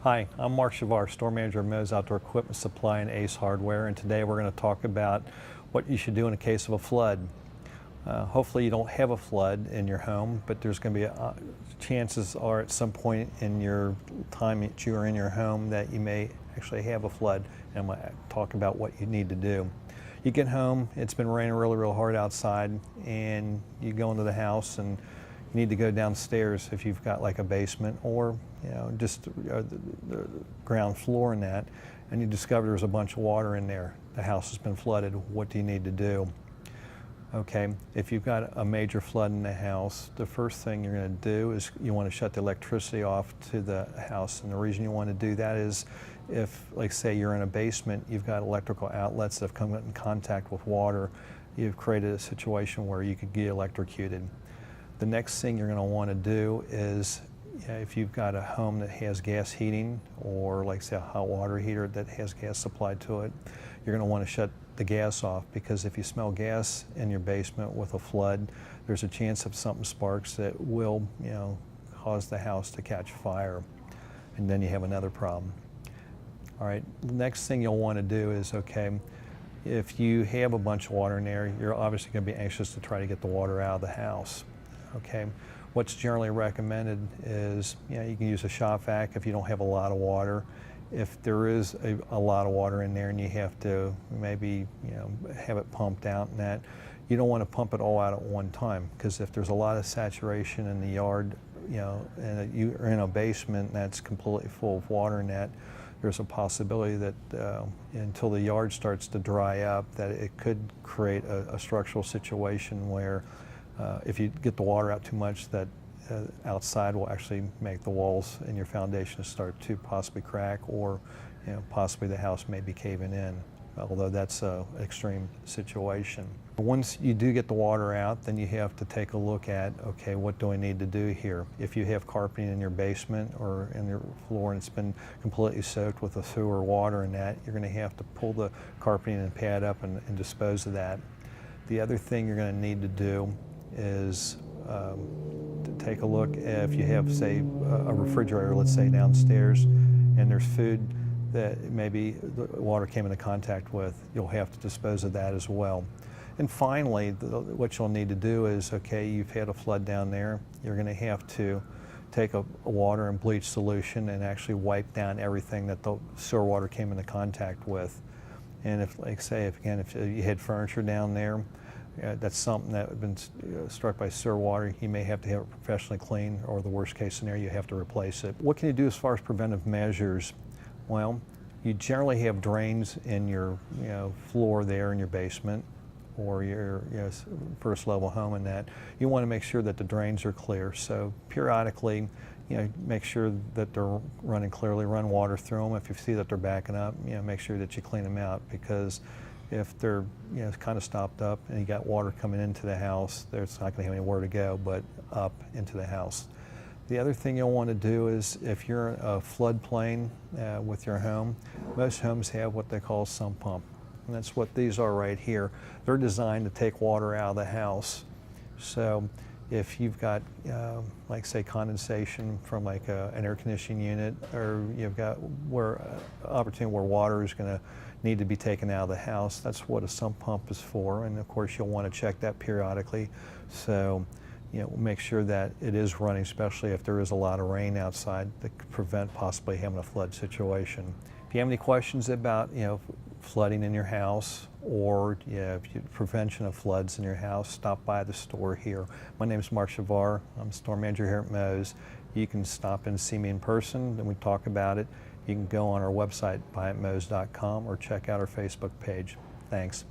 Hi, I'm Mark Shavar, store manager of Moe's Outdoor Equipment Supply and Ace Hardware, and today we're going to talk about what you should do in a case of a flood. Hopefully you don't have a flood in your home, but there's going to be chances are at some point in your time that you are in your home that you may actually have a flood, and I'm going to talk about what you need to do. You get home, it's been raining really hard outside, and you go into the house and you need to go downstairs if you've got like a basement or just the ground floor in that, and you discover there's a bunch of water in there. The house has been flooded. What do you need to do? Okay, if you've got a major flood in the house, the first thing you're going to do is you want to shut the electricity off to the house. And the reason you want to do that is if, like say you're in a basement, you've got electrical outlets that have come in contact with water, you've created a situation where you could get electrocuted. The next thing you're going to want to do is if you've got a home that has gas heating or like say a hot water heater that has gas supplied to it, you're going to want to shut the gas off, because if you smell gas in your basement with a flood, there's a chance if something sparks that will cause the house to catch fire, and then you have another problem. All right, the next thing you'll want to do is, okay, if you have a bunch of water in there, you're obviously going to be anxious to try to get the water out of the house. Okay, what's generally recommended is you can use a shop vac if you don't have a lot of water. If there is a lot of water in there and you have to maybe have it pumped out, and that you don't want to pump it all out at one time, because if there's a lot of saturation in the yard, and you're in a basement that's completely full of water in that, there's a possibility that until the yard starts to dry up, that it could create a structural situation where if you get the water out too much, that outside will actually make the walls and your foundation start to possibly crack, or possibly the house may be caving in, although that's an extreme situation. Once you do get the water out, then you have to take a look at, okay, what do I need to do here? If you have carpeting in your basement or in your floor and it's been completely soaked with the sewer water in that, you're going to have to pull the carpeting and pad up and dispose of that. The other thing you're going to need to do is to take a look if you have, say, a refrigerator, let's say, downstairs, and there's food that maybe the water came into contact with, you'll have to dispose of that as well. And finally, what you'll need to do is, okay, you've had a flood down there, you're going to have to take a water and bleach solution and actually wipe down everything that the sewer water came into contact with. And if, like say, if you had furniture down there, that's something that had been struck by sewer water, you may have to have it professionally cleaned, or the worst case scenario, you have to replace it. What can you do as far as preventive measures? Well, you generally have drains in your floor there in your basement or your first level home, and that you want to make sure that the drains are clear. So periodically, make sure that they're running clearly, run water through them. If you see that they're backing up, make sure that you clean them out, because if they're kind of stopped up and you got water coming into the house, there's not going to have anywhere to go but up into the house. The other thing you'll want to do is, if you're in a floodplain with your home, most homes have what they call a sump pump, and that's what these are right here. They're designed to take water out of the house. So if you've got like say condensation from like an air conditioning unit, or you've got opportunity where water is going to need to be taken out of the house, that's what a sump pump is for. And of course you'll want to check that periodically, so make sure that it is running, especially if there is a lot of rain outside, that could prevent possibly having a flood situation. If you have any questions about flooding in your house, or prevention of floods in your house, stop by the store here. My name is Mark Shavar. I'm store manager here at Moe's. You can stop and see me in person, and we talk about it. You can go on our website, buyatmoes.com, or check out our Facebook page. Thanks.